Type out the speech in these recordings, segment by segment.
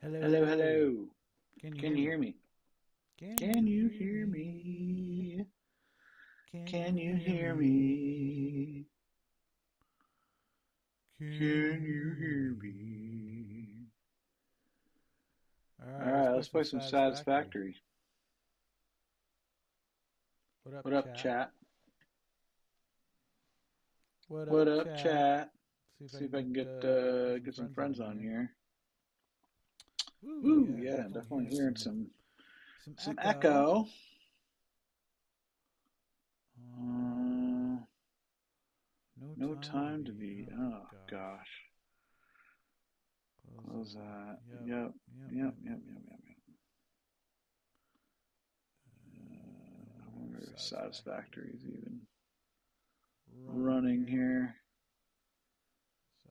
Hello, Hello. hello. Can you Can hear you me? hear me? Can Can you you hear hear me? me? Can you Can you hear hear me? me? Can Can you you hear hear me? me? All right, All let's right, play let's some play some Satisfactory. Satisfactory. What up, What up, chat? chat? What What up, up, chat? chat? See if I See if can I can get some get some friends on friends on here. here. Ooh, Ooh, yeah, yeah, definitely definitely hearing hearing some some echo. echo. Um, Uh, no no time to time to beat. beat. Oh Oh gosh. gosh. Close Close that. that. Yep, Yep. yep, Yep. yep, Yep. yep, Yep. yep. Yep. Yep. I I wonder wonder if if Satisfactory Satisfactory is even running running here. here.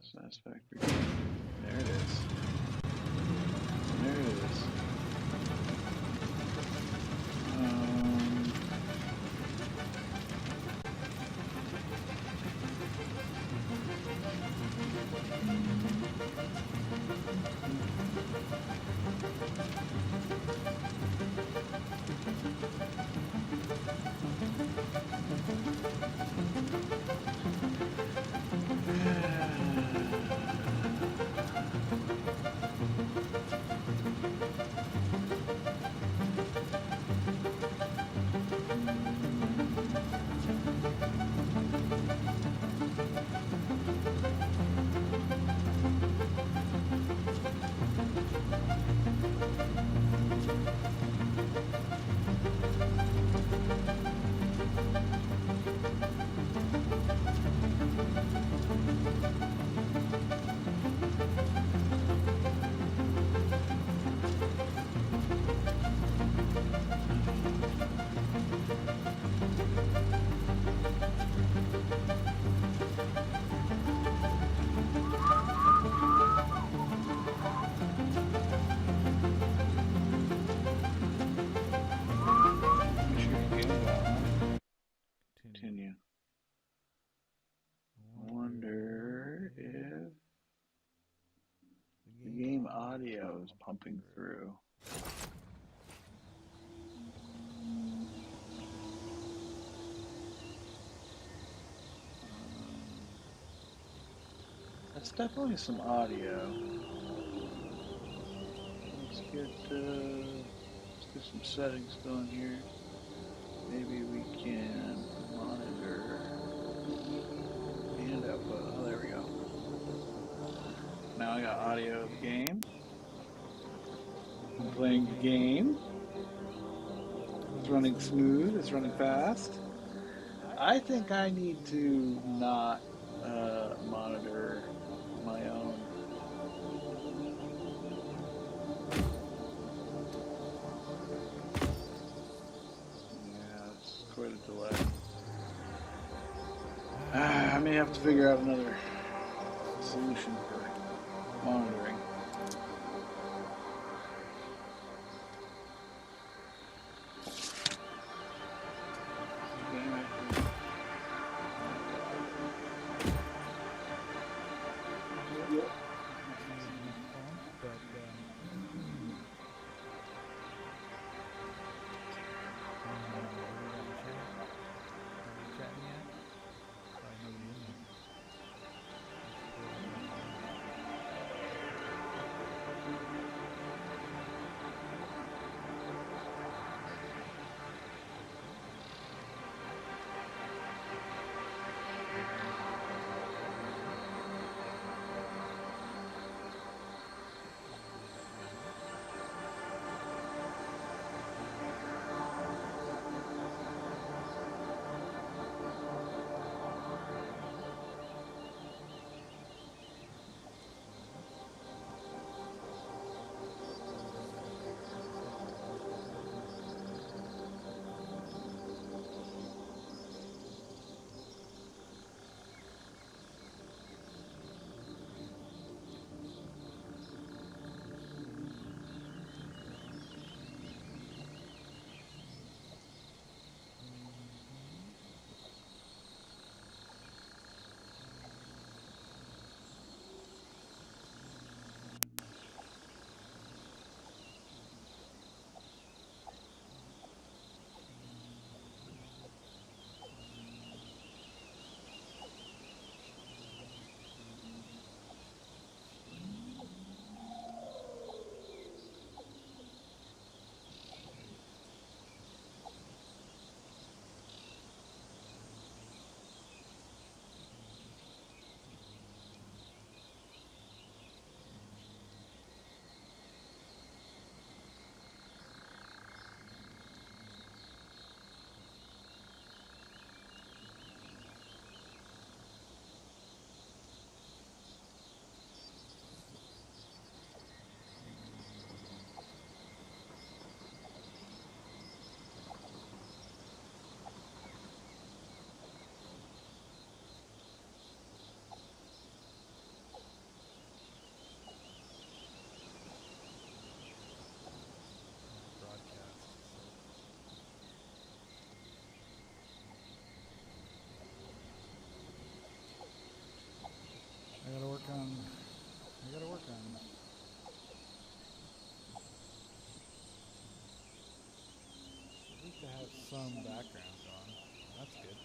Satisfactory. Satisfactory. There it is. There it is. Um, make sure you're getting well, huh? Continue. Continue. I I wonder wonder if if the the game game audio is audio is pumping pumping through. through. Um, that's definitely some audio. Let's get some settings going here. Maybe we can monitor and output. Oh, there we go. Now I got audio of the game. I'm playing the game. It's Running running smooth, it's smooth. It's running running fast. fast. I I think think I I need need to to not not monitor my own. Yeah, it's quite a delay. I may have to figure out another solution for monitoring. monitoring. Game active. Yep. It's not seeing enough funk, but do we got any chat? Nobody chatting yet? Probably nobody in there. Let's pull it up right now. some background going. That's good.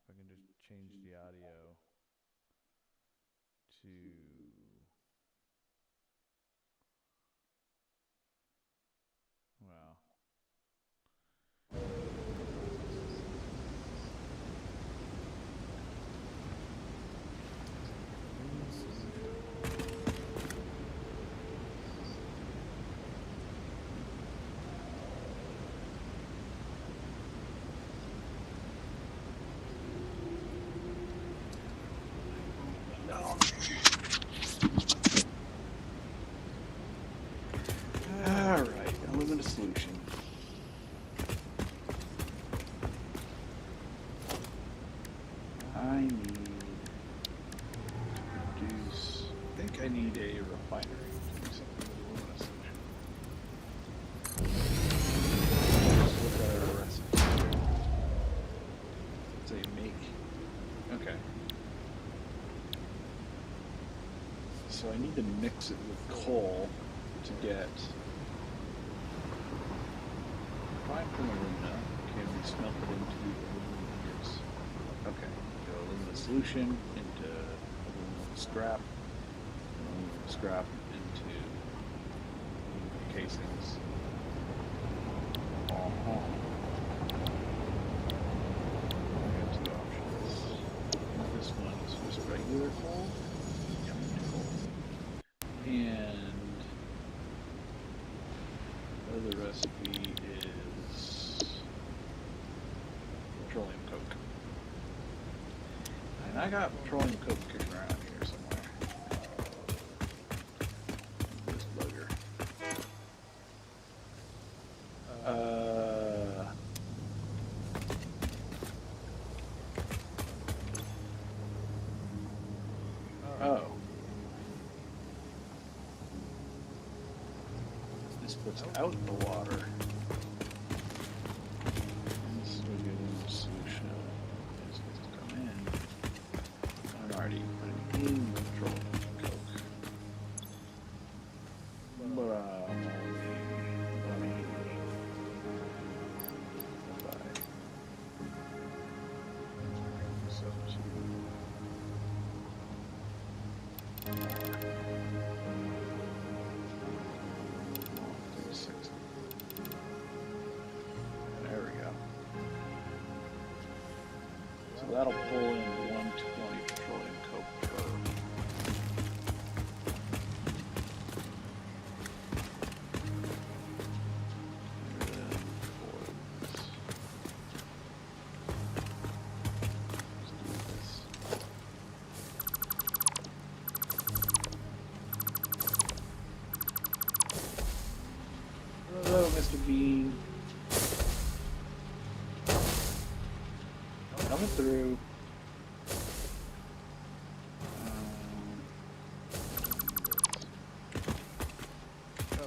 I can just change the audio to wow. Alright, Illumina solution. I need to produce. I think I need a refinery to do something with Illumina solution. Let's look at our recipe. Say make. Okay. So I need to mix it with coal to get fine from alumina can be smelted into aluminum ingots. Okay, go alumina solution into aluminum scrap, and aluminum scrap into aluminum casings. I got two options. This one is just regular coal. And the other recipe is petroleum coke. And I got petroleum coke kicking around here somewhere. This bugger. Oh. This puts out the water. This is where the aluminum solution is supposed to come in. I'm already putting in the petroleum coke. But let me there we go. So that'll pull in 120 petroleum coke per. Hello, Mr. Bean. Coming through.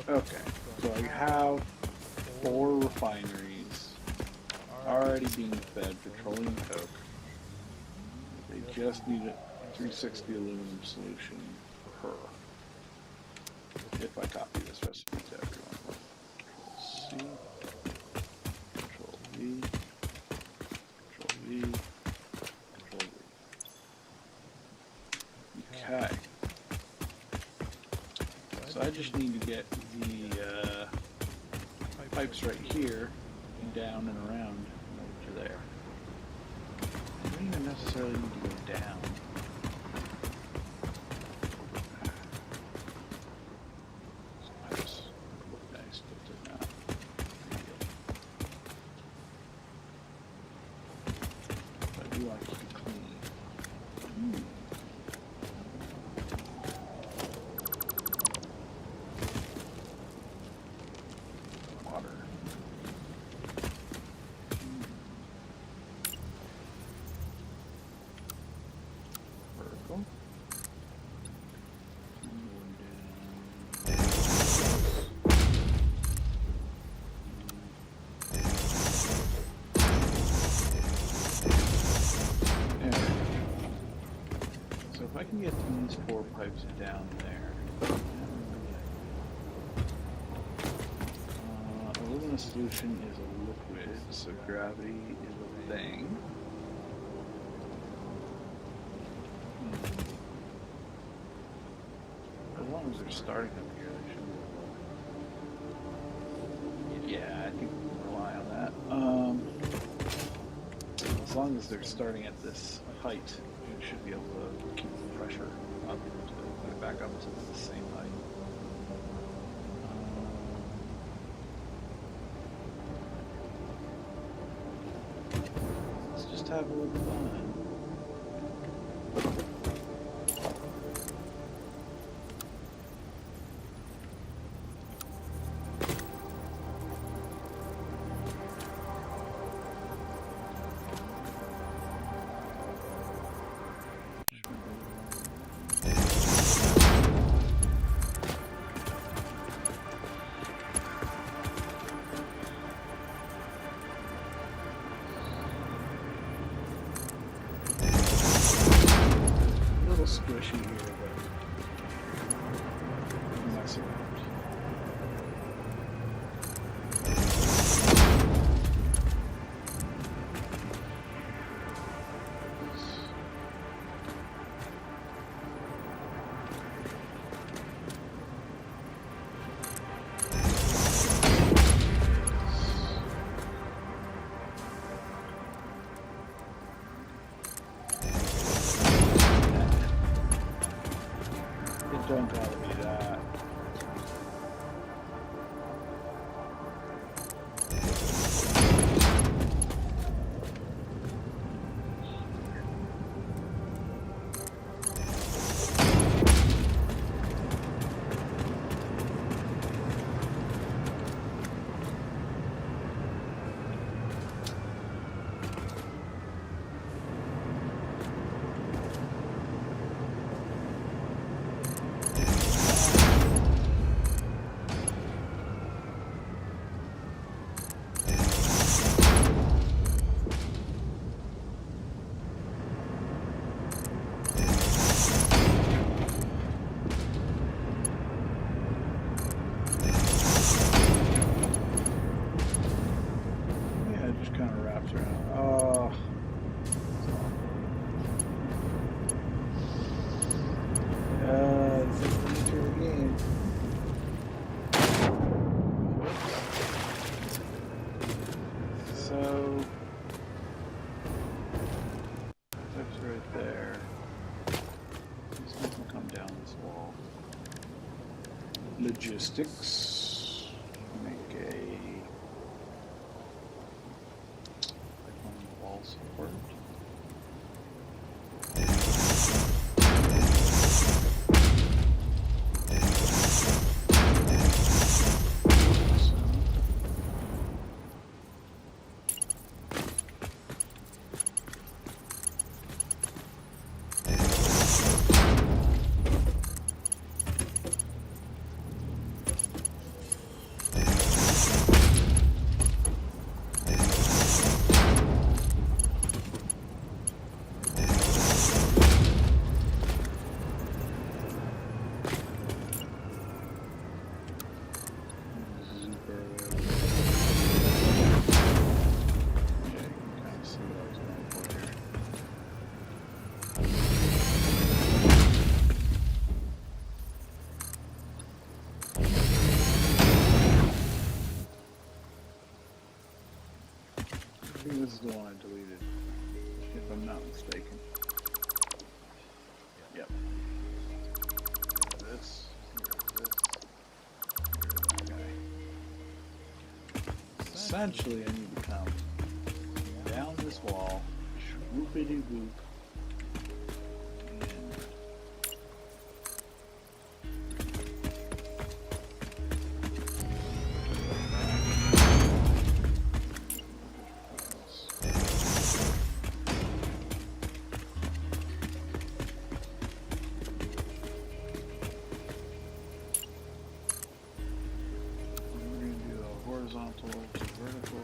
Okay, so I have 4 refineries already being fed petroleum coke. They just need a 360 aluminum solution per. If I copy this recipe to everyone. Control C, Control V, Control V, Control V. Okay. So I just need to get the pipes right here and down and around over to there. I don't even necessarily need to go down. These pipes look nice, but they're not ideal. But I do like to keep it clean. Water. Vertical. So if I can get these 4 pipes down there, alumina solution is a liquid, so gravity is a thing. As long as they're starting up here, they should. Yeah, I think we can rely on that. As long as they're starting at this height, you should be able to keep the pressure up to put it back up to the same height. Let's just have a little fun. Squishy here, but mess around. Don't gotta be that. Logistics. Make a wall support. the one I deleted, if I'm not mistaken. Yep. This. Here's that guy. Essentially, I need to come down this wall, swoopity whoop, horizontal to vertical.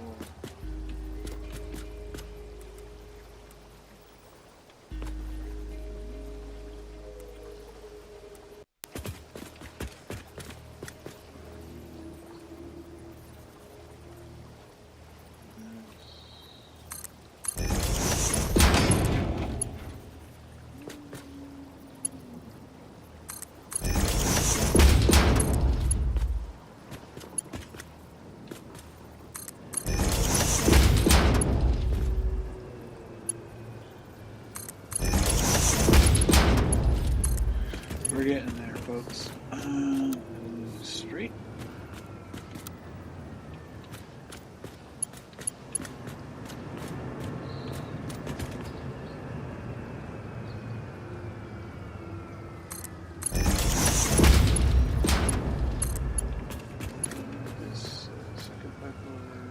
We're getting there, folks. Straight. This second pipeline.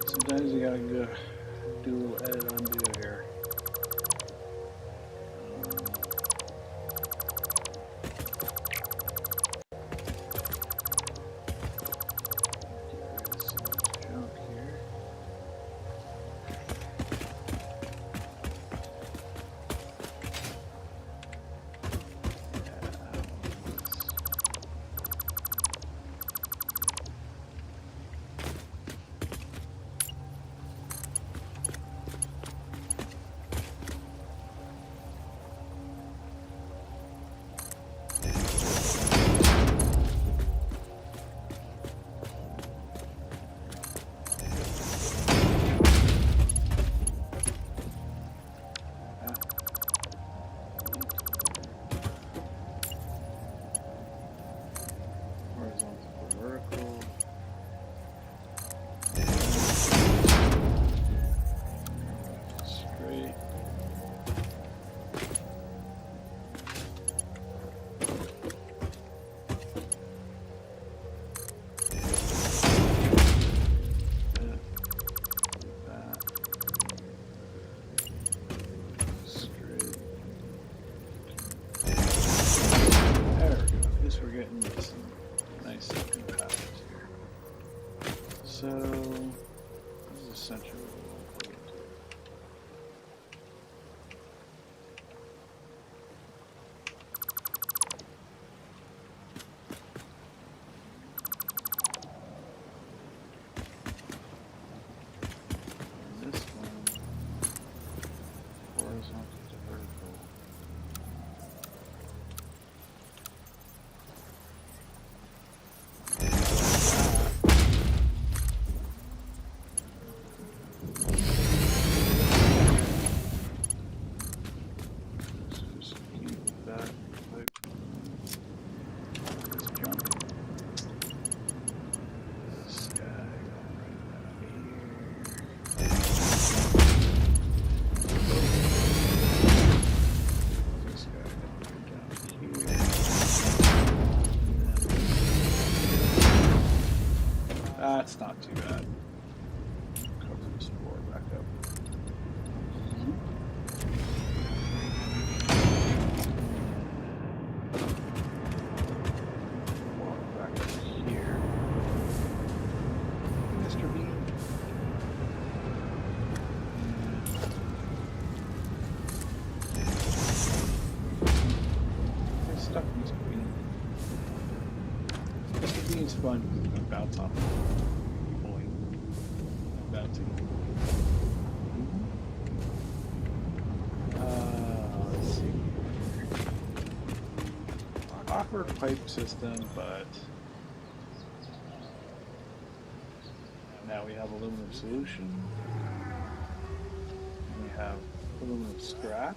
Sometimes you gotta go do a little edit undo here. Get rid of some junk here. that's not too bad. Cover this floor back up. Walk back up here. Mr. Bean. Get stuck, Mr. Bean. Mr. Bean's fun because he's gonna bounce off people and bouncing. Let's see. Awkward pipe system, but now we have aluminum solution. We have aluminum scrap.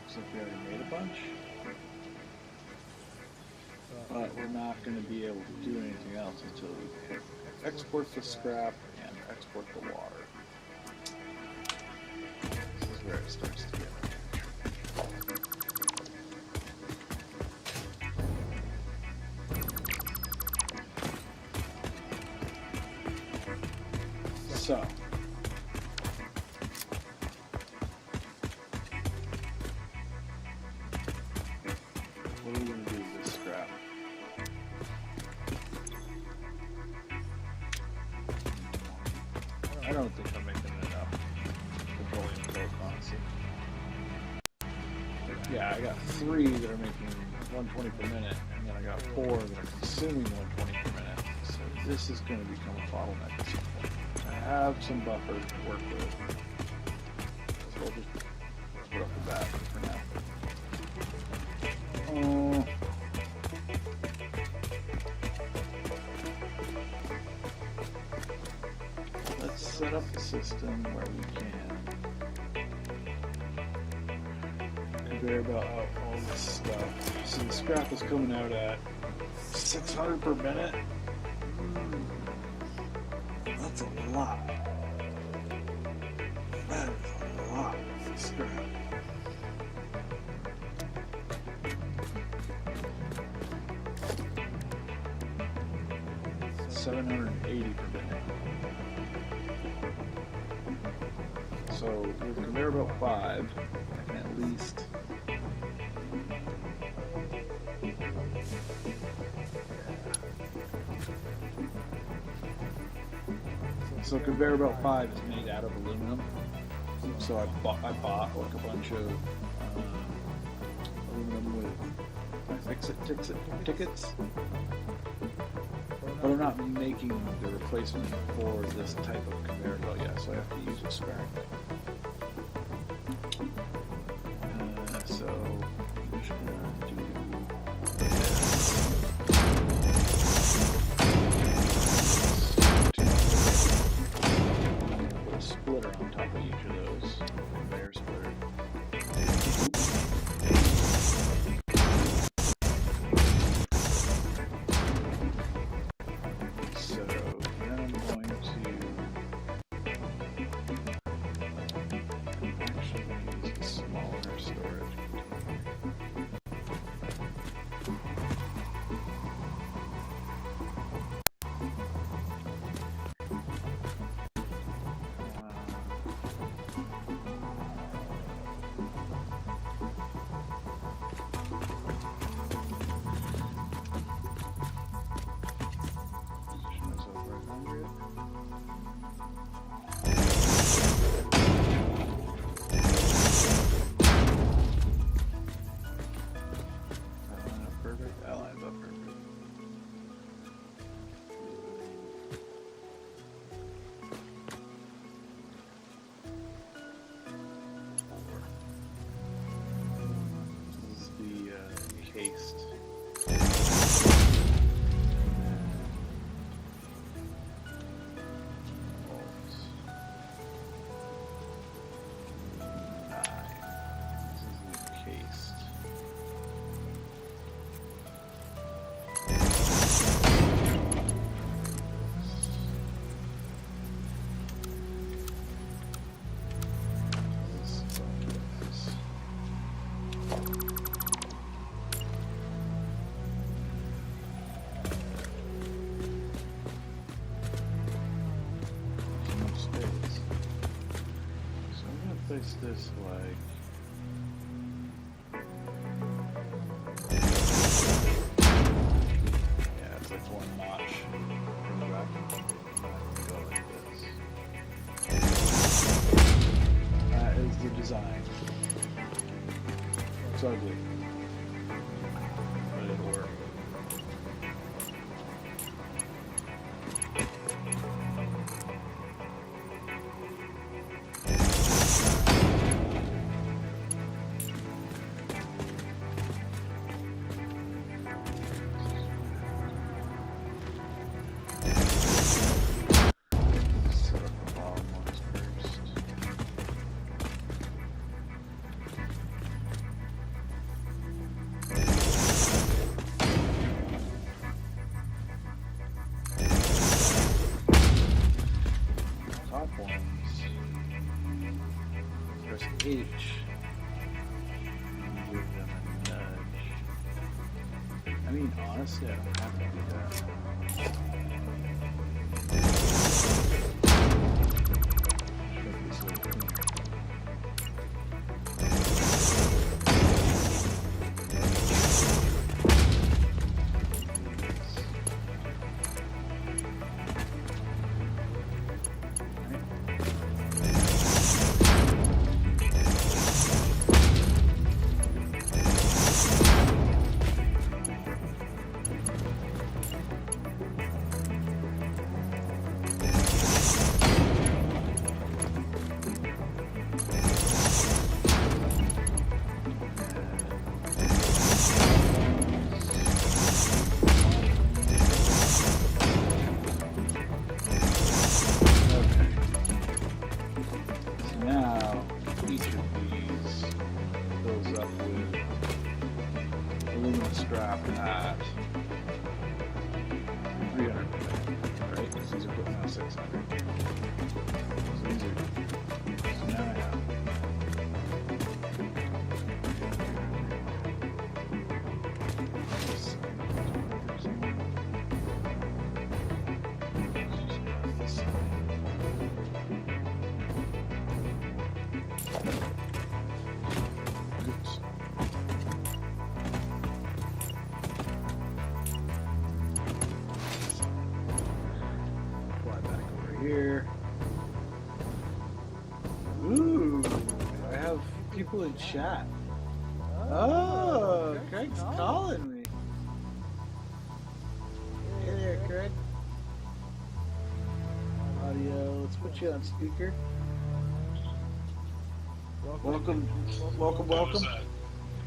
Looks like we already made a bunch. But we're not going to be able to do anything else until we export the scrap and export the water. This is where it starts to get. So, what are we going to do with this scrap? I don't think I'm making enough petroleum coke, honestly. Yeah, I got 3 that are making 120 per minute, and then I got 4 that are consuming 120 per minute. So this is going to become a bottleneck at some point. I have some buffer to work with. So we'll just put up the bat for now. Let's set up a system where we can conveyor belt out all this stuff. So the scrap is coming out at 600 per minute. That's a lot. That is a lot of scrap. $780 per minute. So with conveyor belt 5, I can at least so conveyor belt 5 is made out of aluminum. So I bought like a bunch of aluminum with fix-it tickets. But I'm not making the replacement for this type of conveyor belt yet, so I have to use a spare. So I'm just gonna do put a splitter on top of each of those. Conveyor splitter. So then I'm going to actually use a smaller storage perfect. That lines up perfect. This is the encased. Bolts. 9. This is the encased. this like? Yeah, it's like one notch from the back. Go like this. That is the design. It's ugly, but it'll work. H. Give them a nudge. I mean, honestly, I don't have to do that. Make this look cleaner. Strap at 300, right? Because these are putting out 600. So these are, so now I have here. Ooh, I have people in chat. Oh, Craig's calling me. Hey there, Craig. Audio, let's put you on speaker. Welcome. I was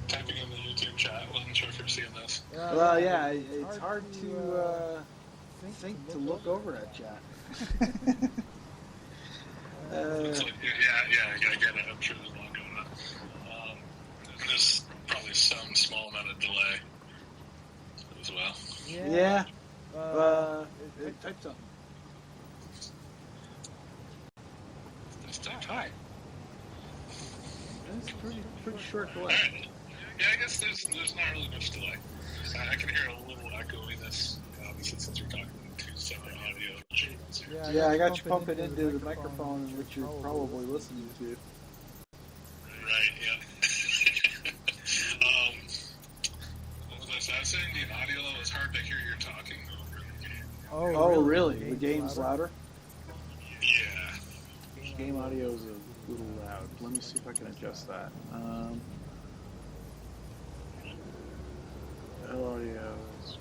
typing in the YouTube chat. Wasn't sure if you're seeing this. Well, yeah, it's hard to think to look over that chat. It's like, yeah, I get it. I'm sure there's a lot going on. There's probably some small amount of delay as well. Yeah. Type something. Just type Hi. That's pretty short delay. Right. Yeah, I guess there's not really much delay. I can hear a little echoiness, obviously, since we're talking two separate audio channels here. Yeah, I got you pumping into the microphone, which you're probably listening to. Right, yeah. What was I saying? I was saying the audio level is hard to hear you're talking over the game. Oh, really? The game's louder? Yeah. Game audio is a little loud. Let me see if I can adjust that. Audio is...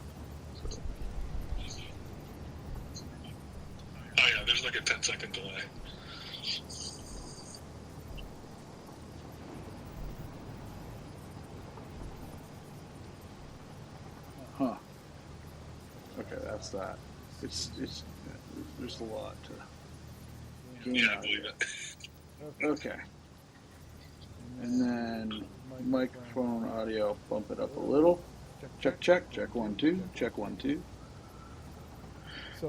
Oh yeah, there's like a 10-second delay. Huh. Okay, that's that. It's there's a lot to game Yeah, I audio. believe it. Okay. And then microphone audio, bump it up a little. Check 1 2, check 1 2.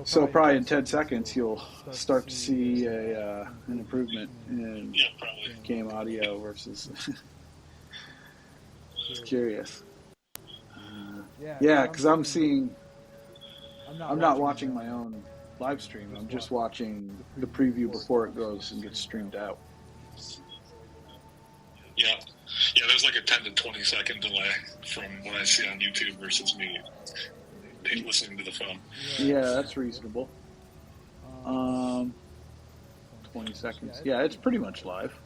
So probably in 10 seconds you'll start to see an improvement in Yeah, probably. game audio versus. Just curious. Yeah, because I'm seeing. I'm not watching my own live stream. I'm just watching the preview before it goes and gets streamed out. Yeah. Yeah, there's like a 10 to 20 second delay from what I see on YouTube versus me listening to the phone. Yeah, that's reasonable. 20 seconds. Yeah, it's pretty much live.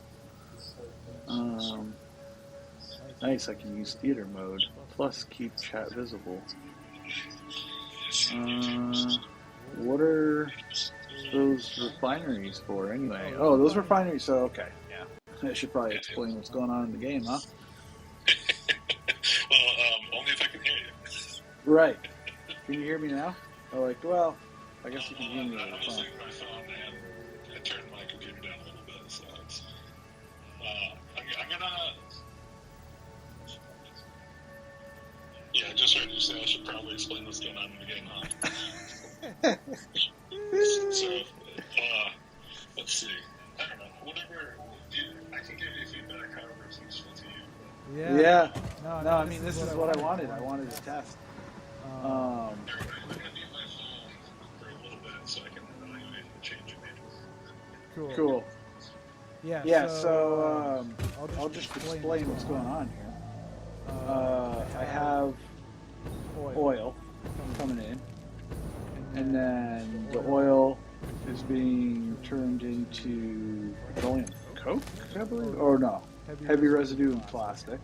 Nice, I can use theater mode. Plus keep chat visible. What are those refineries for anyway? Oh, those refineries, so okay, yeah. I should probably explain what's going on in the game, huh? Well, only if I can hear you. Right. Can you hear me now? Oh, like, well, I guess you can hear me I'm over the phone. listening to my phone and I turned my computer down a little bit, so it's, I'm gonna, yeah, I just heard you say I should probably explain what's going on in the game, huh? So, let's see. I don't know, whatever, I can give you feedback however it's useful to you. Yeah. No, I mean, this is what I wanted. I wanted to test. I'm gonna mute my phone for a little bit so I can evaluate the change you made. Cool. Yeah, So I'll just explain what's going on here. I have oil coming in, and then the oil is being turned into petroleum coke, I believe, or no, heavy residue in plastic,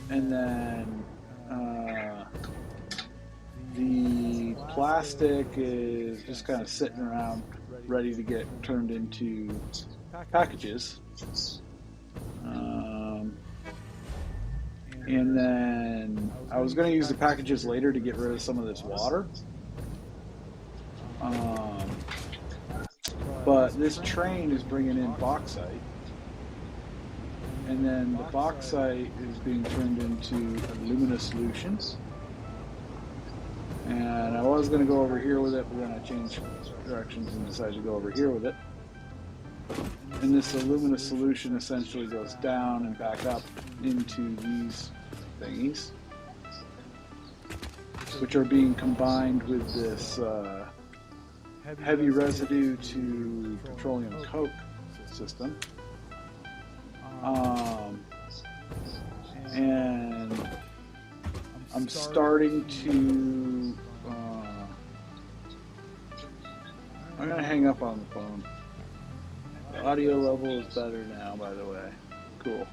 and then the plastic is just kind of sitting around ready to get turned into packages. And then I was going to use the packages later to get rid of some of this water. But this train is bringing in bauxite. And then the bauxite is being turned into alumina solutions. And I was going to go over here with it, but then I changed directions and decided to go over here with it. And this alumina solution essentially goes down and back up into these thingies, which are being combined with this heavy residue to petroleum coke system. And I'm starting to I'm gonna hang up on the phone. The audio level is better now, by the way. Cool.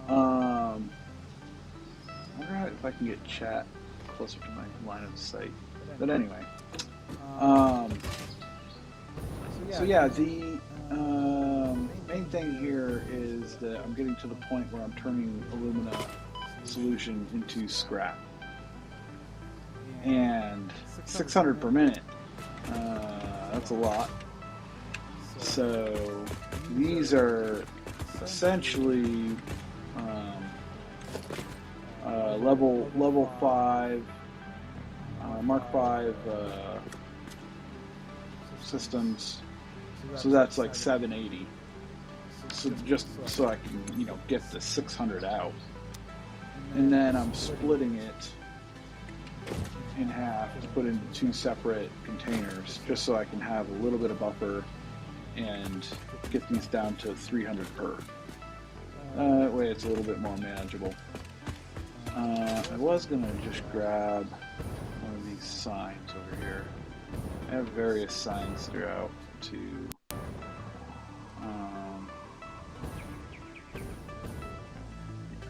I wonder if I can get chat closer to my line of sight. But anyway. So yeah, the main thing here is that I'm getting to the point where I'm turning alumina solution into scrap. And 600 per minute. That's a lot. So these are essentially level 5 Mark 5 systems. So that's like 780. So just so I can, get the 600 out. And then I'm splitting it in half to put into 2 separate containers, just so I can have a little bit of buffer and get these down to 300 per. That way it's a little bit more manageable. I was going to just grab one of these signs over here. I have various signs throughout to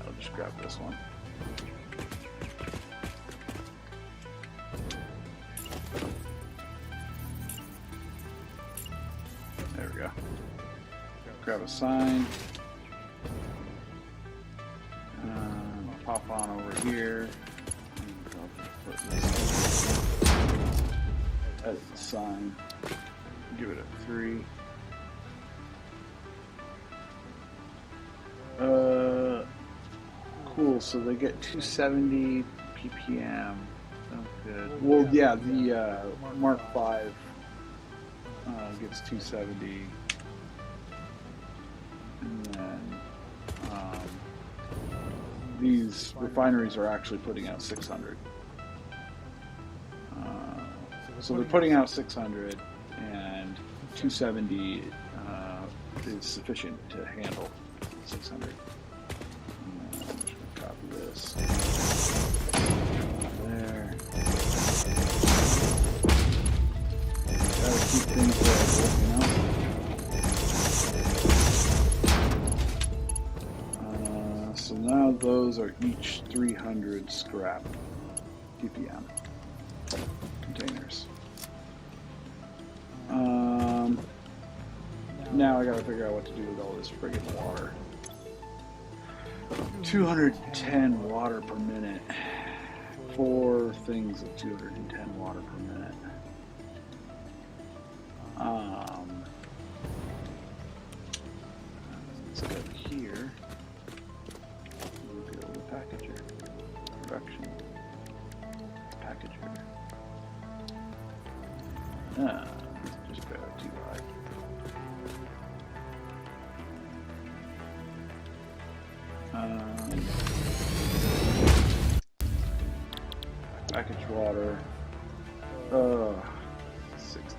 I'll just grab this one. There we go. Grab a sign. Pop on over here. Edit the sign. Give it a 3. Cool. So they get 270 ppm. Oh, good. Well, yeah, the Mark 5 gets 270, and then these refineries are actually putting out 600. So they're putting out 600, and 270 is sufficient to handle. 600. I'm just gonna copy this. There. Gotta keep things available, you know? So now those are each 300 scrap ppm containers. Now I gotta figure out what to do with all this friggin' water. 210 water per minute. 4 things of 210 water per minute. Let's go here. We'll go with packager. Production. Packager. Just grab it too high. Package water. 60.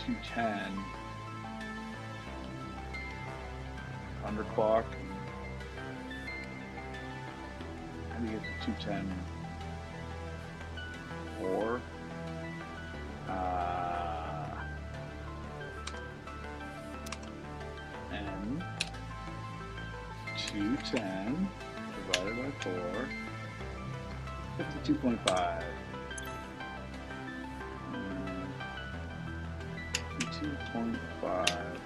210. Underclock. How do you get to 210? 4. And 210 divided by 4. 52.5. 52.5.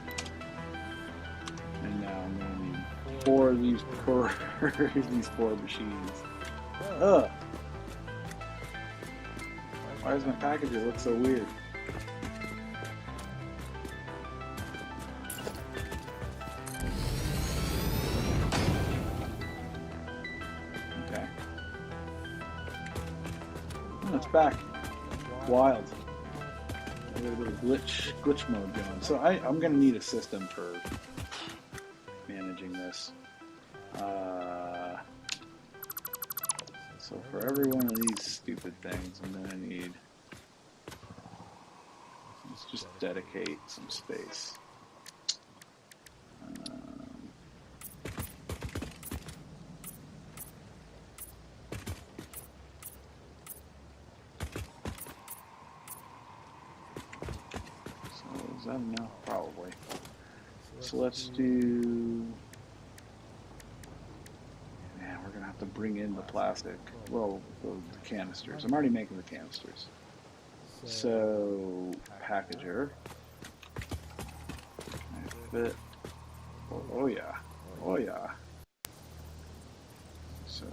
And now I'm going to need 4 of these per these 4 machines. Ugh. Why does my packager look so weird? Okay. Oh, it's back. Wild. A little bit of glitch mode going. So I'm going to need a system for managing this. So for every one of these stupid things, I'm going to need, let's just dedicate some space. So is that enough? Probably. So let's do, we're going to have to bring in the plastic, well, the canisters. I'm already making the canisters. So, packager. Fit. Oh yeah. Oh yeah. So,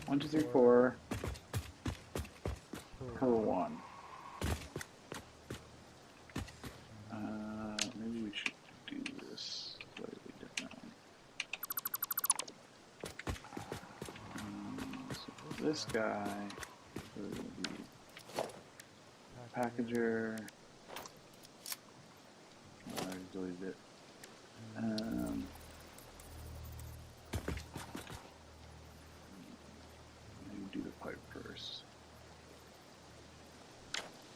one, two, three, four per one. Maybe we should do this slightly differently. So for this guy, we're going to be packager. I already deleted it. Do the pipe first.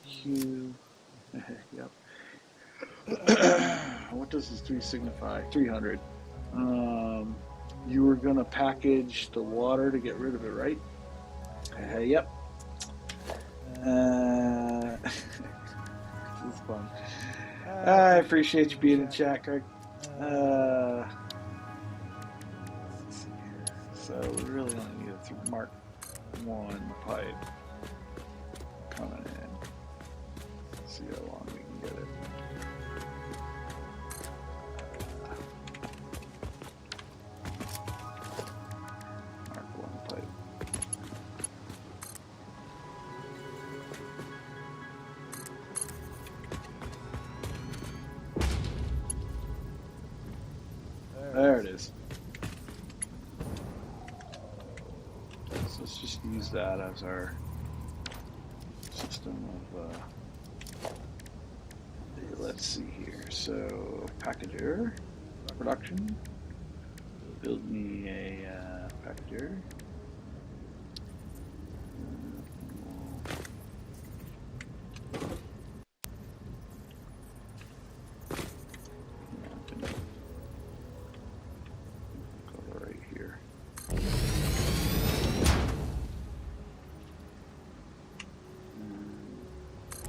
Q. Yep. What does this 3 signify? 300. You were gonna package the water to get rid of it, right? Yep. This is fun. I appreciate you being in chat, Craig. So we really only need to mark 1 pipe coming in. Let's see how long we can get it. Mark 1 pipe. There it is. So let's just use that as our system of, let's see here. So, packager, production. Build me a factor. Go right here.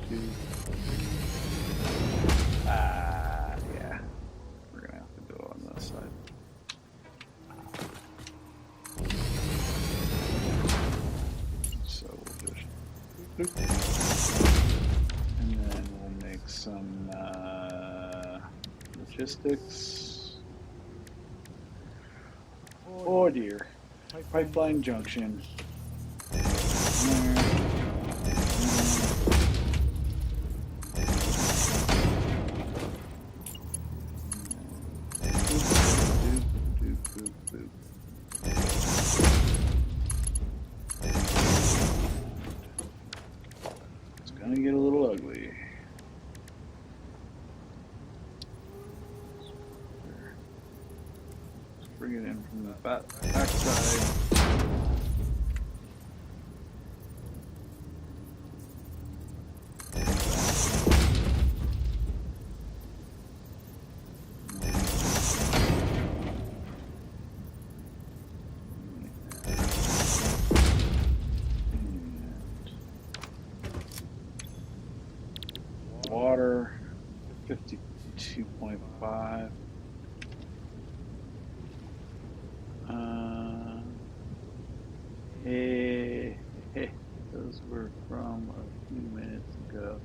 Two. Yeah. We're gonna have to go on this side. So we'll just, and then we'll make some logistics. Oh dear, pipeline junction. It's gonna get a little ugly. Let's bring it in from the back side. Water, 52.5. Hey, those were from a few minutes ago.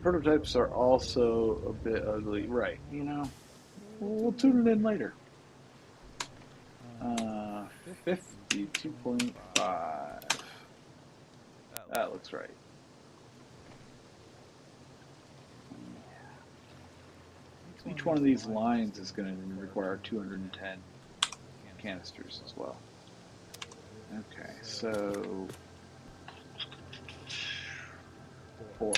Prototypes are also a bit ugly, right? You know, we'll tune it in later. 52.5. That looks right. Each one of these lines is going to require 210 canisters as well. Okay, so 4.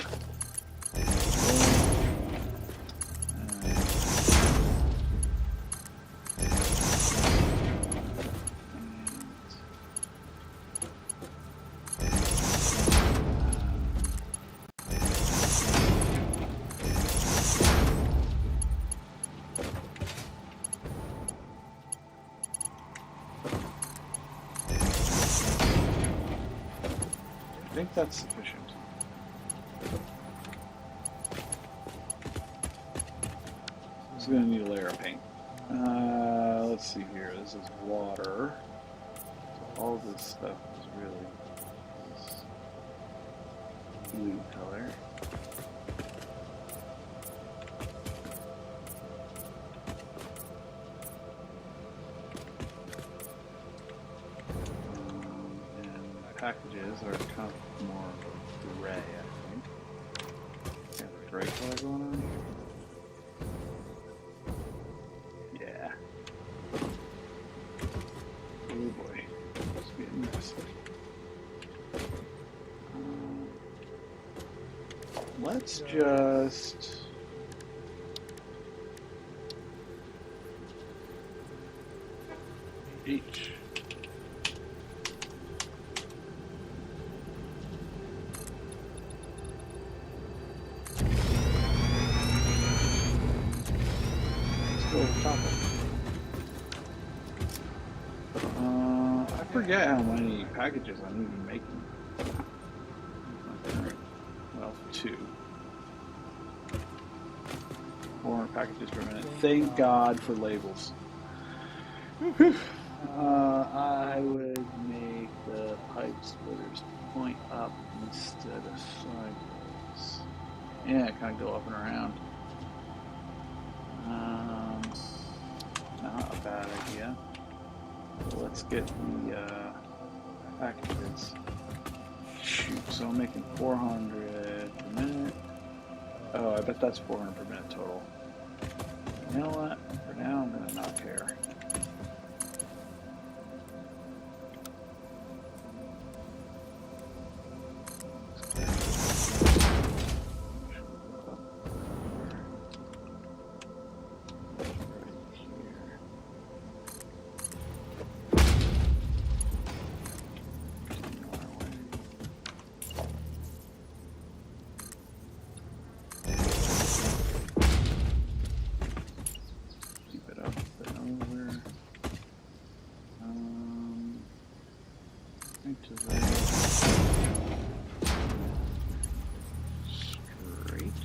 I think that's sufficient. This is going to need a layer of paint. Let's see here. This is water. So all this stuff is really this blue color. Packages are kind of more gray, I think. Got a gray color going on here. Yeah. Oh boy, it's getting messy. Let's just H. I forget how many packages I'm even making. Well, 2. 400 packages per minute. Thank God for labels. I would make the pipe splitters point up instead of sideways. Yeah, kind of go up and around. Not a bad idea. So let's get the packages. Shoot, so I'm making 400 per minute. Oh, I bet that's 400 per minute total. You know what? For now, I'm gonna not care. Right here. to there. Straight.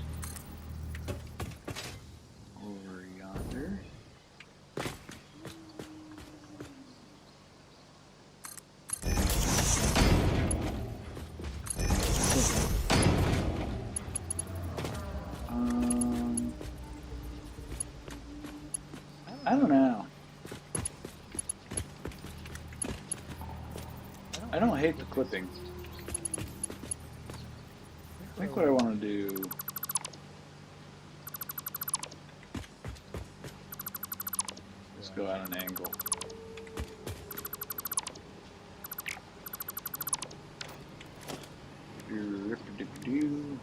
Over yonder. I don't know. I don't hate the clipping. I think what I want to do. Let's go at an angle.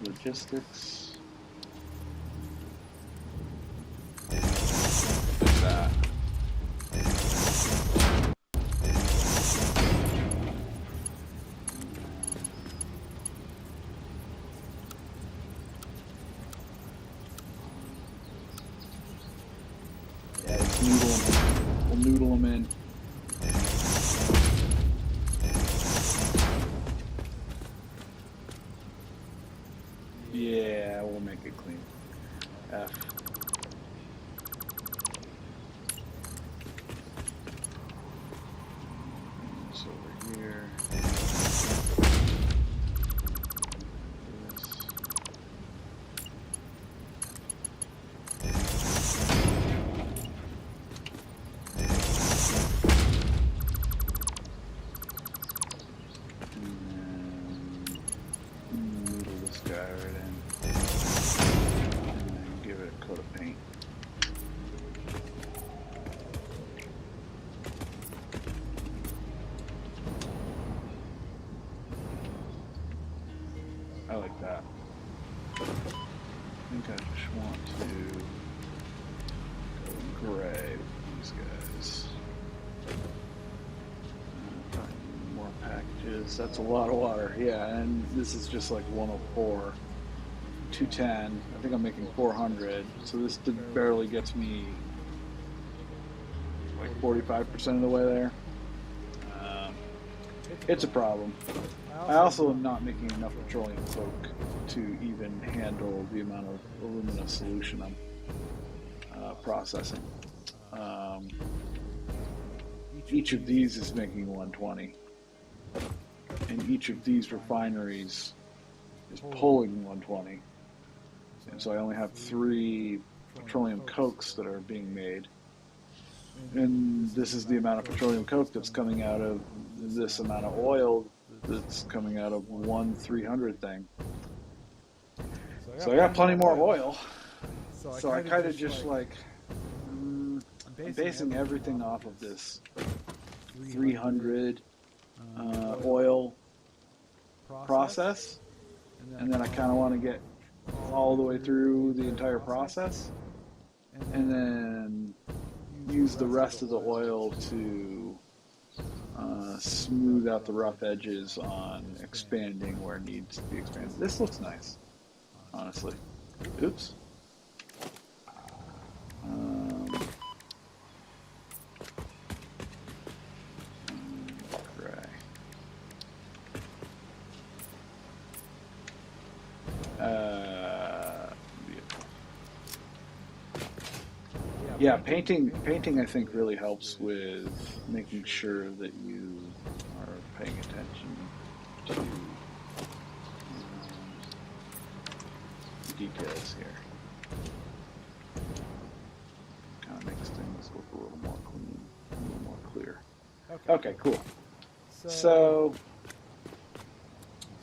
Logistics. Like that. Yeah, let's noodle them. We'll noodle them in. Yeah, we'll make it clean. F. It's over here. This. And then noodle this guy right in. And then give it a coat of paint. I like that. I think I just want to go gray with these guys. Probably more packages. That's a lot of water. Yeah, and this is just like 104. 210. I think I'm making 400. So this barely gets me like 45% of the way there. It's a problem. I also am not making enough petroleum coke to even handle the amount of alumina solution I'm processing. Each of these is making 120. And each of these refineries is pulling 120. And so I only have 3 petroleum cokes that are being made. And this is the amount of petroleum coke that's coming out of this amount of oil that's coming out of one 300 thing. So I got plenty more oil. So I kind of just like, I'm basing everything off of this 300 oil process. And then I kind of want to get all the way through the entire process. And then use the rest of the oil to smooth out the rough edges on expanding where it needs to be expanded. This looks nice, honestly. Oops. Gray. Beautiful. Yeah, painting I think really helps with making sure that you are paying attention to the details here. Kind of makes things look a little more clean, a little more clear. Okay, cool. So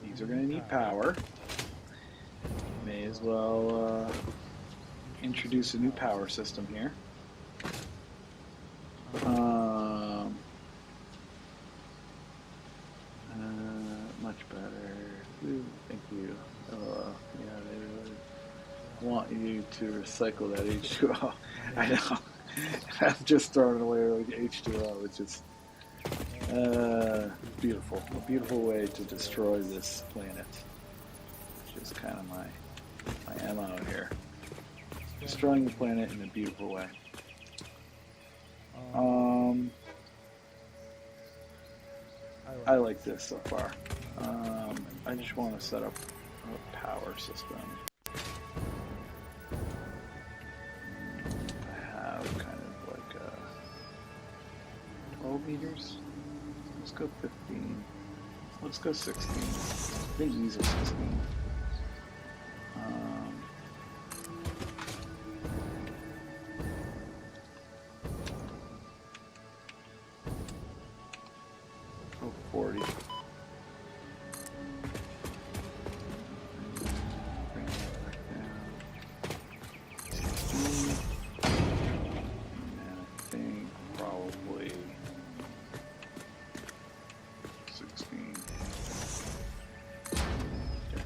these are going to need power. May as well introduce a new power system here. Much better. Ooh, thank you. Yeah, they really want you to recycle that H2O. I know. I've just thrown it away like H2O, which is beautiful. A beautiful way to destroy this planet. Which is kind of my MO here. Destroying the planet in a beautiful way. I like this so far. I just want to set up a power system. I have kind of like 12 meters. Let's go 15. Let's go 16. I think these are 16. Oh, 40. Bring that back down. 16. And I think probably 16. Yeah.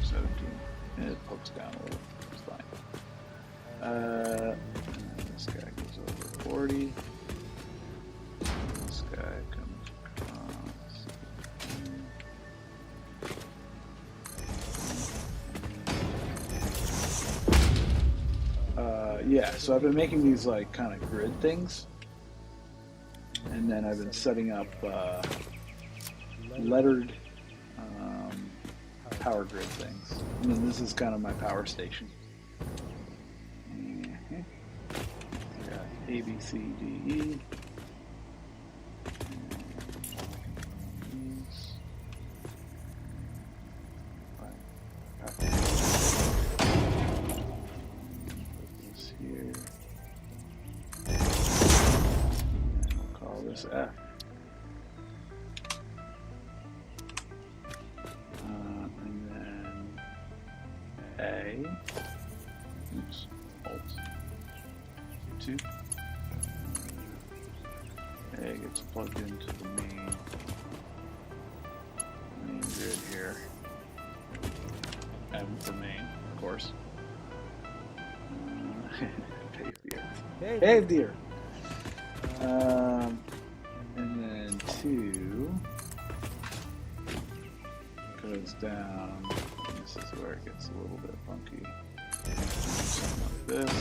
17. And it pokes down a little. It's fine. This guy goes over 40. This guy comes across. Yeah, so I've been making these like kind of grid things, and then I've been setting up lettered power grid things. And then this is kind of my power station. Got A, B, C, D, E. Put this here. And we'll call this F. And then A. Oops. Alt. 2. A gets plugged into the main grid here. And the main, of course. Pave deer. Pave deer! And then 2 goes down. This is where it gets a little bit funky. Something like this.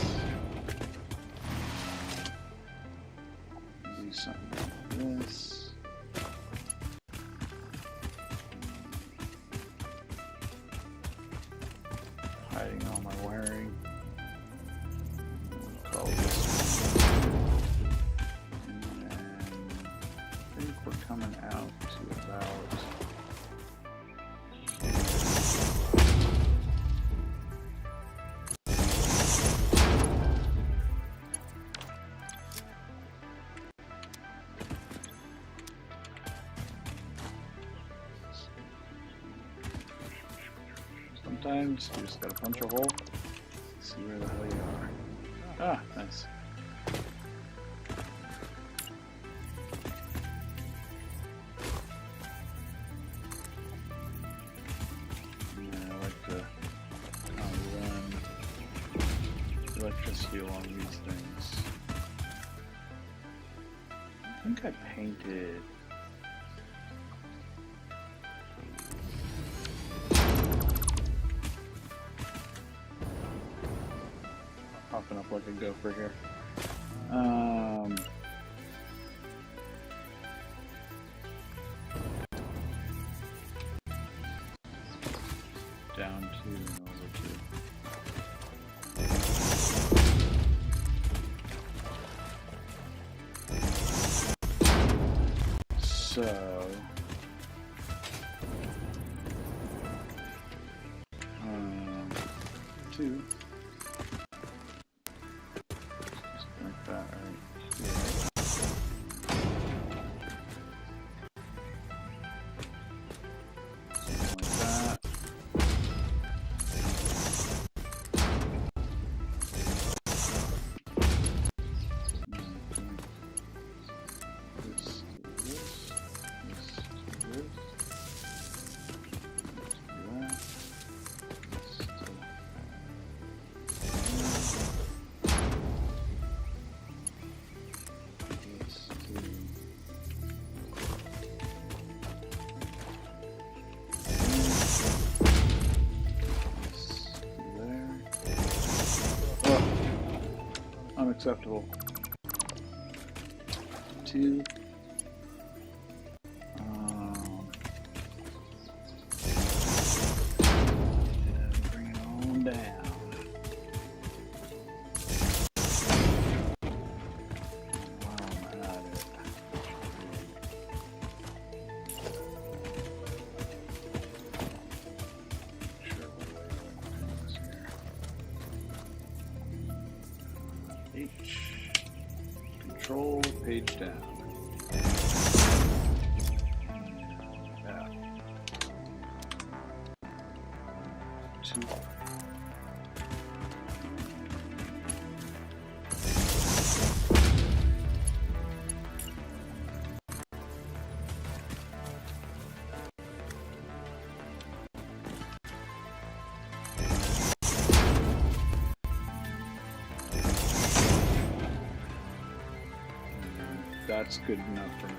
Do something like this. Hiding all my wiring. We'll call this. And then I think we're coming out to about. Sometimes you just gotta punch a hole, see where the hell you are. Ah, nice. Yeah, I like to kind of run electricity along these things. I think I painted. Popping up like a gopher here. Down to over to. So. 2. Like that right here. Something like that. This to this. This to this. This to that. This to acceptable. 2. And bring it on down. Wow, I'm at it. Sure, what do I do this here? H. Control, page down. Yeah. 2. That's good enough for me.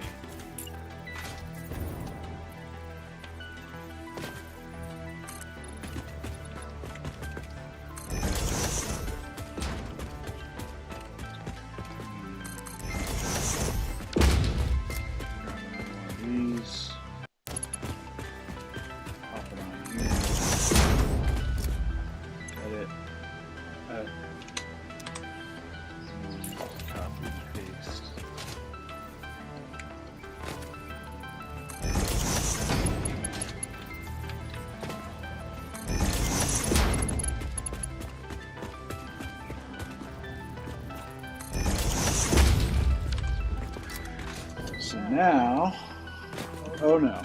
These. Pop it on here. Edit. Copy, paste. So now, oh no,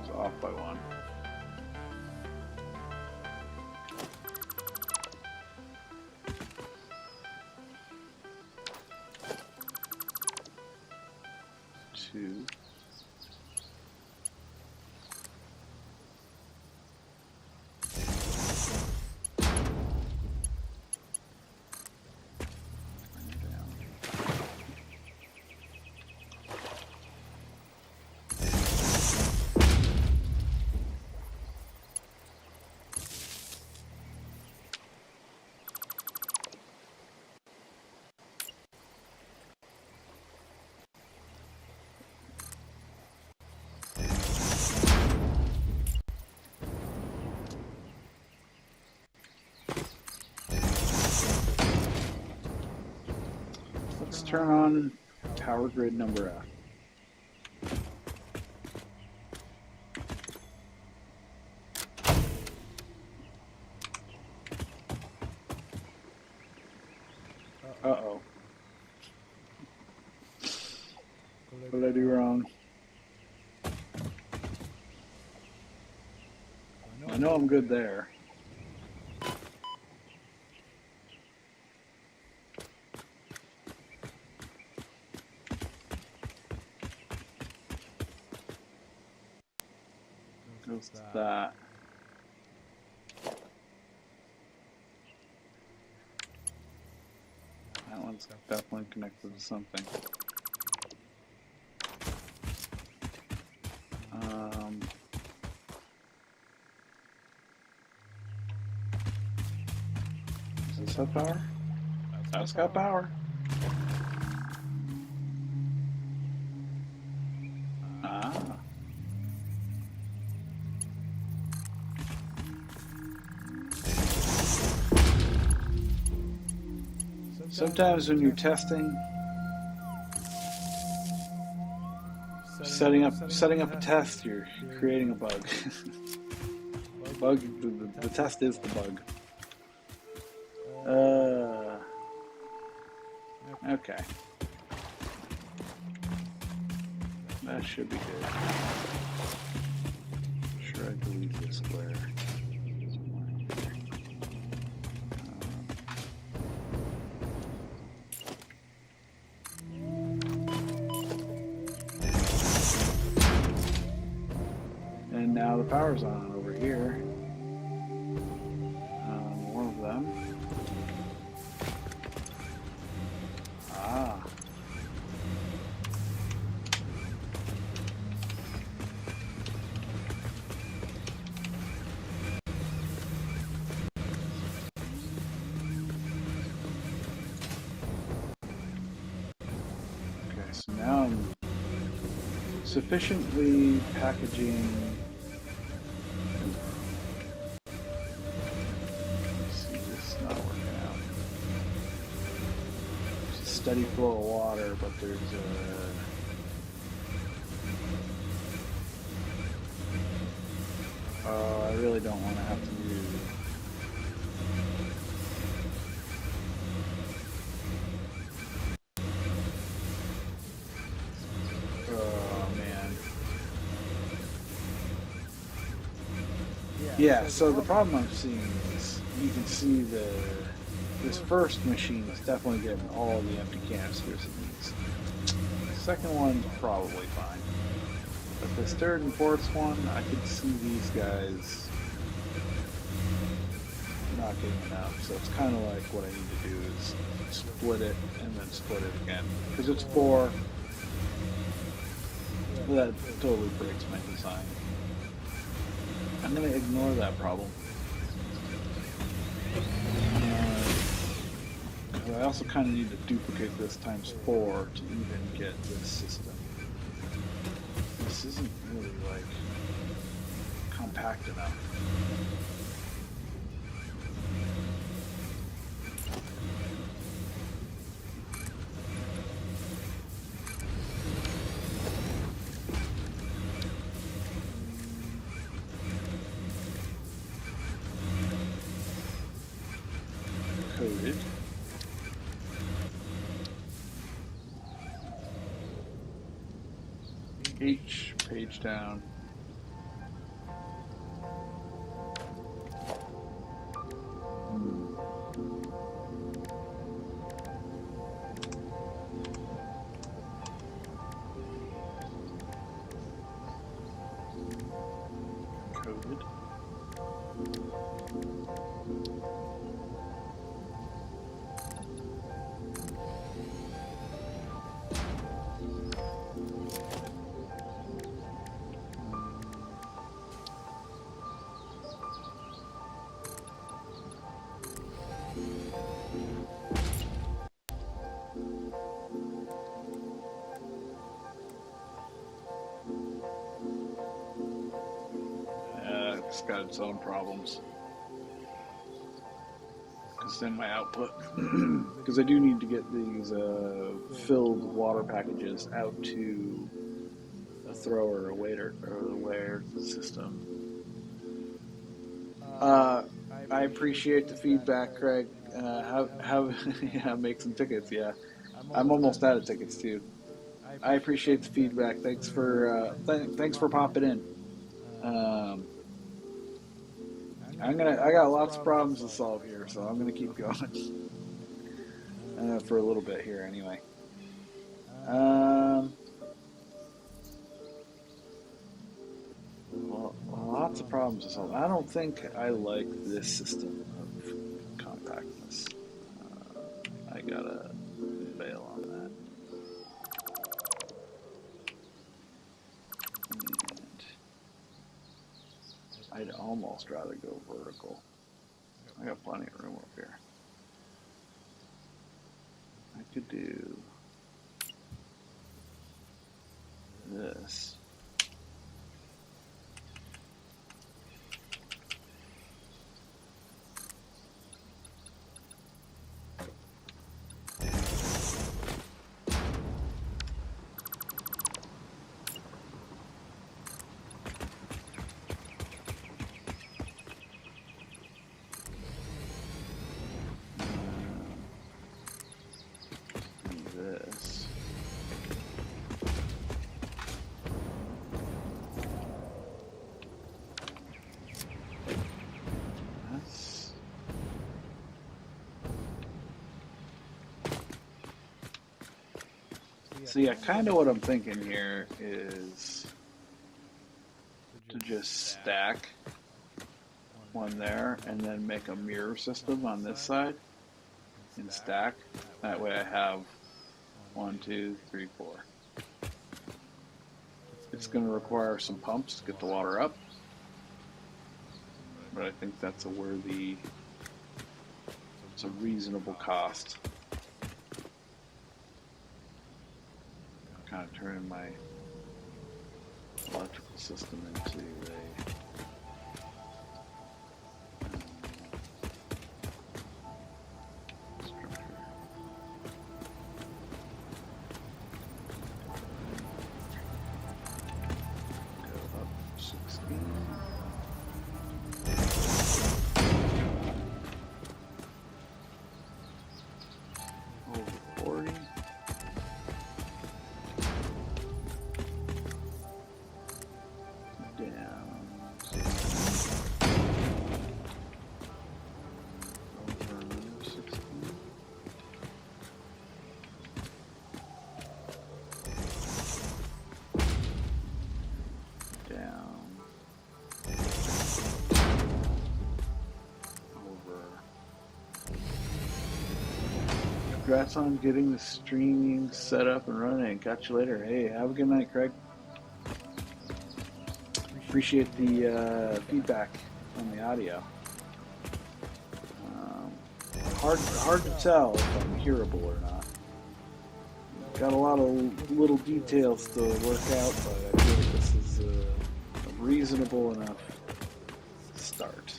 it's off by 1. Two. Bring it down. Let's turn on power grid number F. Uh-oh. What did I do wrong? I know I'm good there. Goes to that. That one's definitely connected to something. Does this have power? That's got power. Ah. Sometimes when you're testing, setting up a test, you're creating a bug. The test is the bug. Okay. That should be good. Sure, I delete this square. And now the power's on over here. More of them. Ah. sufficiently packaging. Let's see, this is not working out. There's a steady flow of water, but there's a. Oh, I really don't want to have to do. Oh man. Yeah. So the problem I'm seeing is you can see this first machine is definitely getting all the empty canisters it needs. The second one's probably fine. But this third and fourth one, I could see these guys not getting enough. So it's kind of like what I need to do is split it and then split it again. Because it's 4. That totally breaks my design. I'm going to ignore that problem. I also kind of need to duplicate this times 4 to even get this system. This isn't really like compact enough. Coded. H, page down. Coded. It's got its own problems. Because then my output, because I do need to get these filled water packages out to a thrower, a waiter, or the wear system. I appreciate the feedback, Craig. Yeah, make some tickets. Yeah, I'm almost out of tickets too. I appreciate the feedback. Thanks for thanks for popping in. I got lots of problems to solve here, so I'm gonna keep going for a little bit here anyway. Well, lots of problems to solve. I don't think I like this system of compactness. I gotta bail on that. And I'd almost rather go vertical. I got plenty of room up here. I could do this. This. That's. So yeah, kind of what I'm thinking here is to just stack one there and then make a mirror system on this side and stack. That way I have 1, 2, 3, 4. It's going to require some pumps to get the water up, but I think that's a worthy, it's a reasonable cost. Kind of turning my electrical system into a structure. Go up 16. Over 40. Down 16. Over another 16. Down over. Congrats on getting the streaming set up and running. Catch you later. Hey, have a good night, Craig. Appreciate the feedback on the audio. Hard to tell if I'm hearable or not. Got a lot of little details to work out, but I feel like this is a reasonable enough start.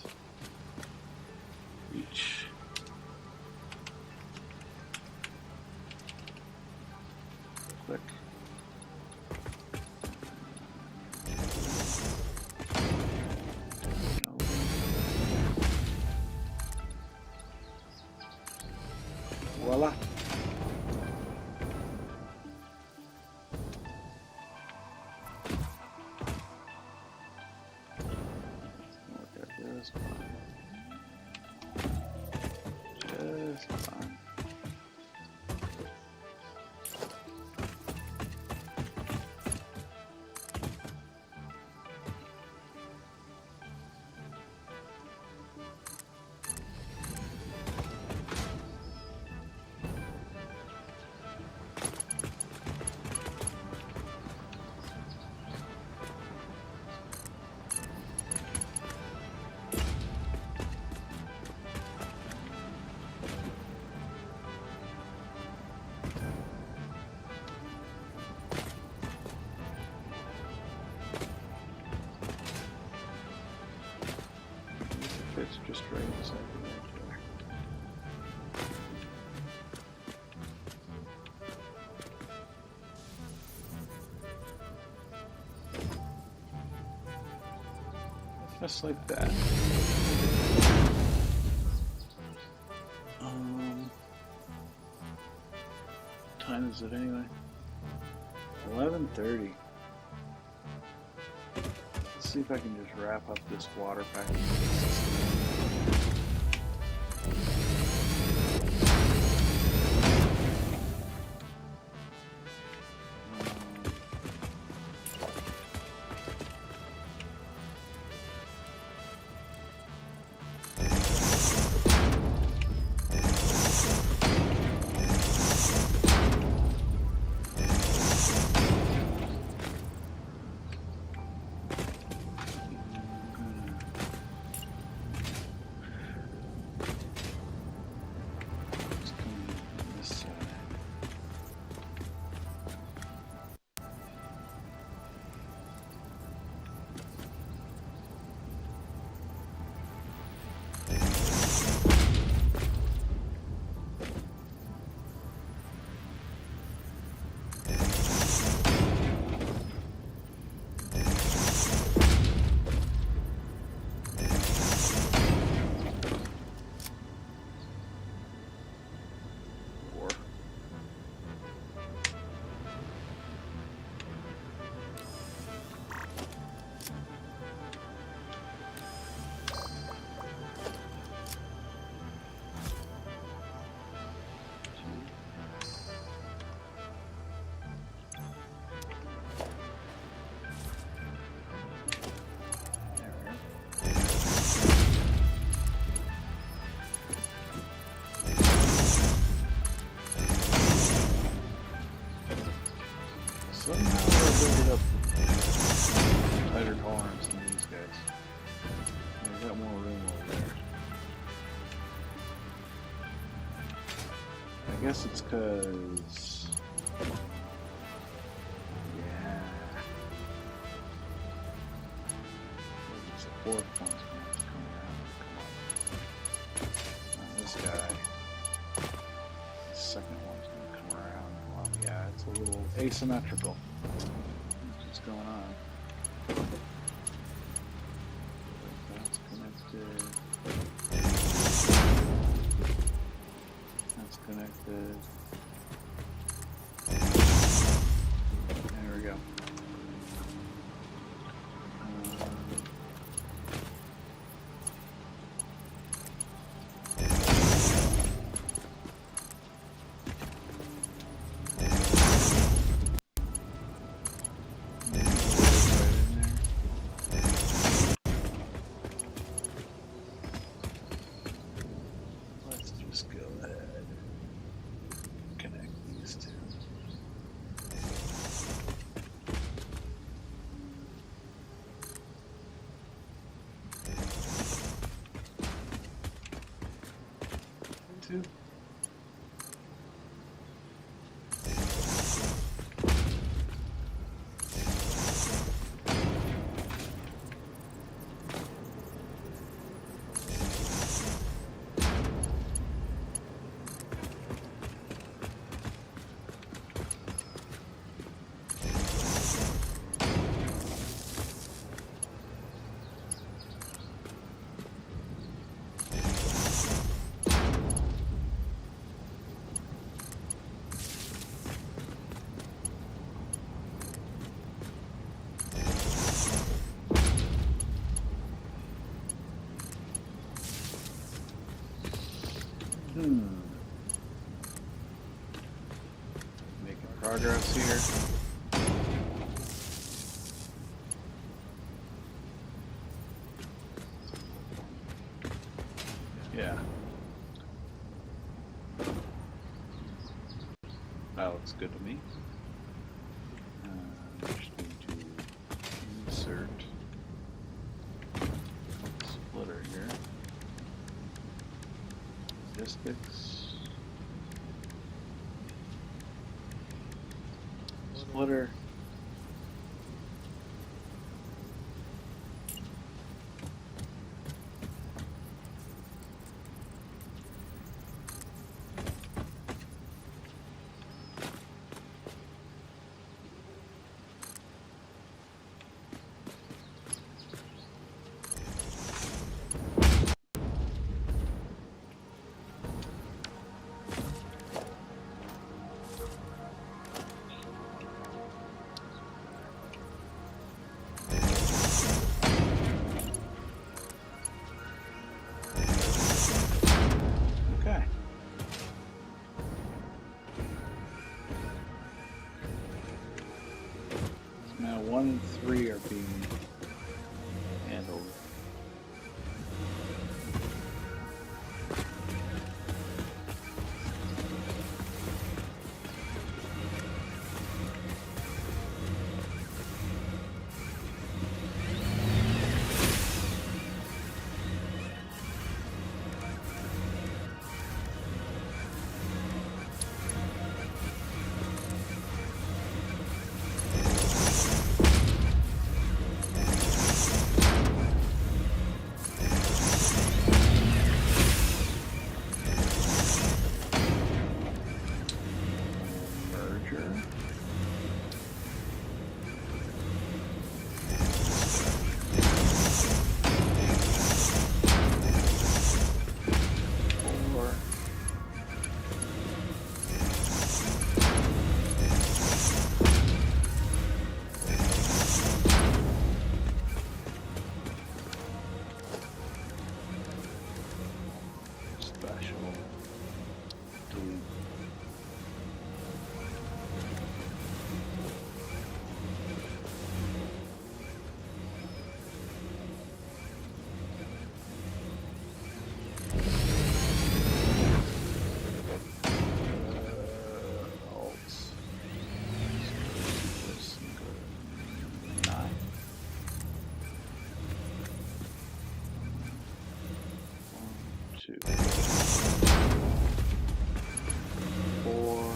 Reach. Click. Voila. Look at this one. Just fine. Fits just right inside the edge there. Just like that. What time is it anyway? 11:30. Let's see if I can just wrap up this water package. Somehow they're building up tighter tolerance than these guys. They've got more room over there. I guess it's because... Yeah. fourth one's gonna have to come around. Come on. This guy. The second one's gonna come around. Well, yeah, it's a little asymmetrical. What's going on? That's connected. That's connected. There we go. Let's just go ahead. Connect these two. Two. Making progress here. Yeah. That looks good to me. Just need to insert splitter here. Logistics. Splitter. Okay. Now 1 and 3 are being handled. Merger. Four. Special. Delete. Alts. This and go to 9. 1, 2, 4.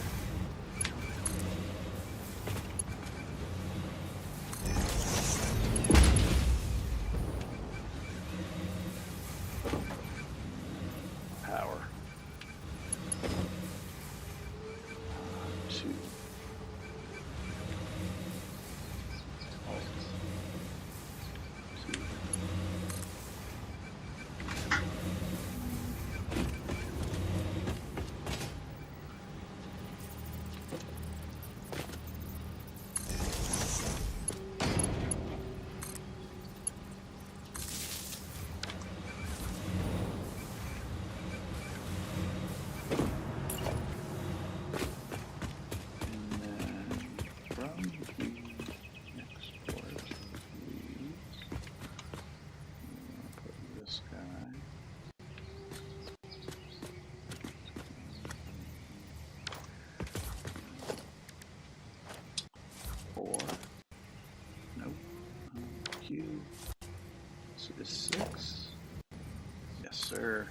6. Yes, sir.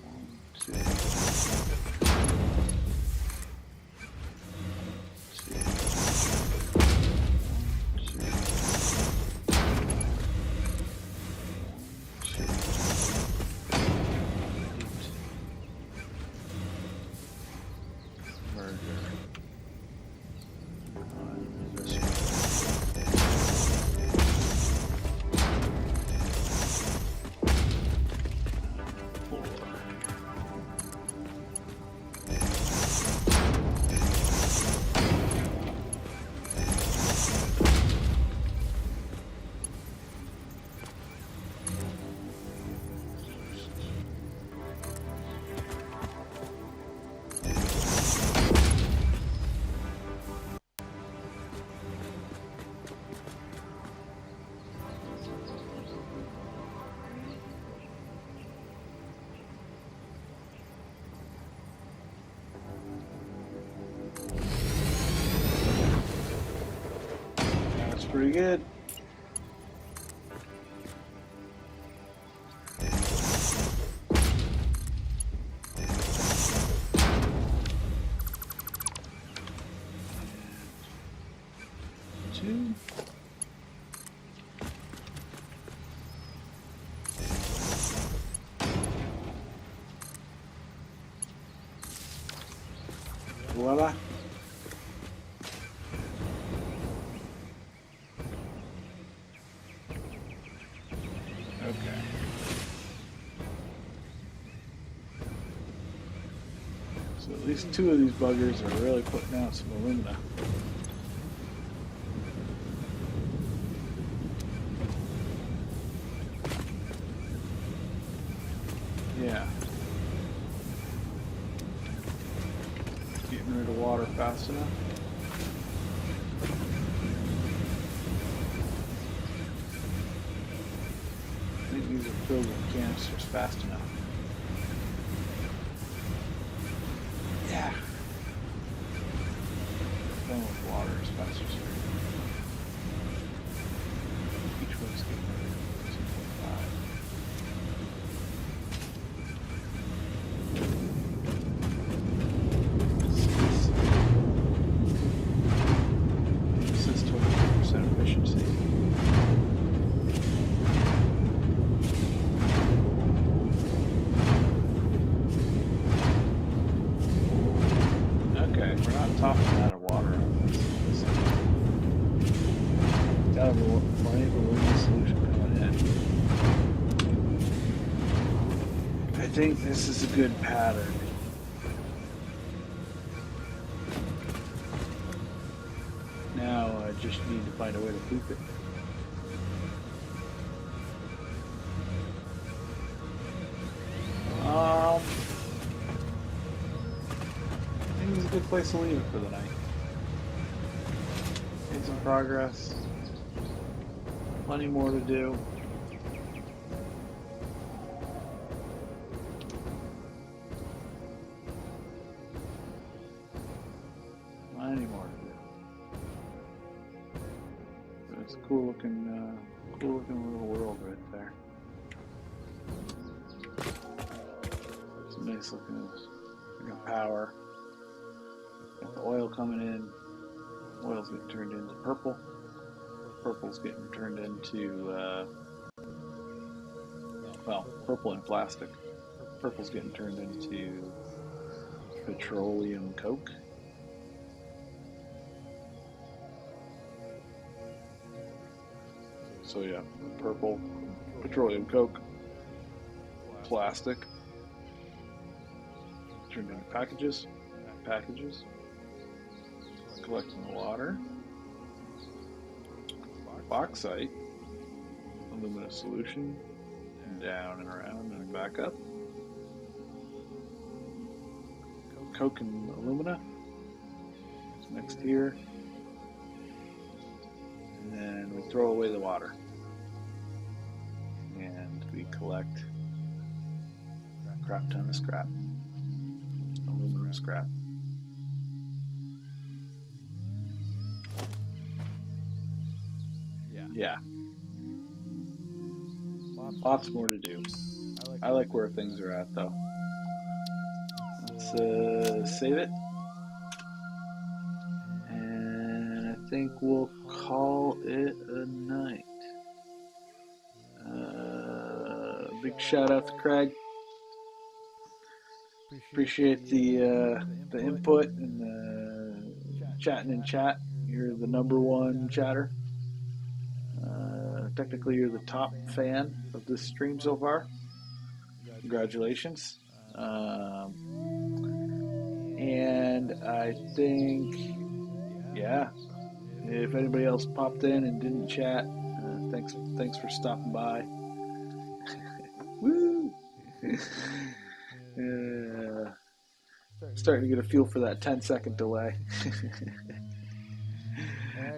1, 2. 4. Pretty good. Two. Voila. Okay. So at least 2 of these buggers are really putting out some alumina. Yeah. Getting rid of water fast enough. I think these are filled with canisters fast enough. Yeah. Filling with water is faster. Each one's getting rid of 2.5. This is 22% efficiency. Okay, we're not topping out of water on this. Got plenty of aluminum solution coming in. I think this is a good pattern. Now I just need to find a way to poop it. I think it's a good place to leave it for the night. Made some progress. Plenty more to do. Plenty more to do. But it's a cool looking little world right there. Some nice looking power. Got the oil coming in. Oil's getting turned into purple. Purple's getting turned into, well, purple and plastic. Purple's getting turned into petroleum coke. So yeah, purple, petroleum coke, plastic, turned into packages, collecting the water, bauxite, alumina solution, down and around and back up, coke and alumina, it's mixed here, and then we throw away the water, and we collect a crap ton of scrap, aluminum scrap. Yeah, Lots lots more to do. I I like like where things are at though. Let's save save it, and I think we'll call it a night. Big shout out to Craig. Appreciate the input and the chatting in chat. You're the number one chatter. Technically, you're the top fan of this stream so far. Congratulations. And I think, yeah, if anybody else popped in and didn't chat, thanks for stopping by. Woo! Starting to get a feel for that 10-second delay.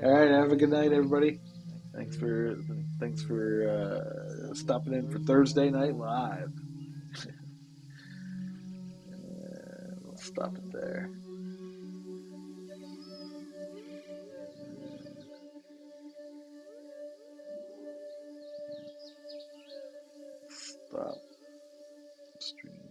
All right, have a good night, everybody. Thanks for stopping in for Thursday Night Live. We'll stop it there. Stop stream.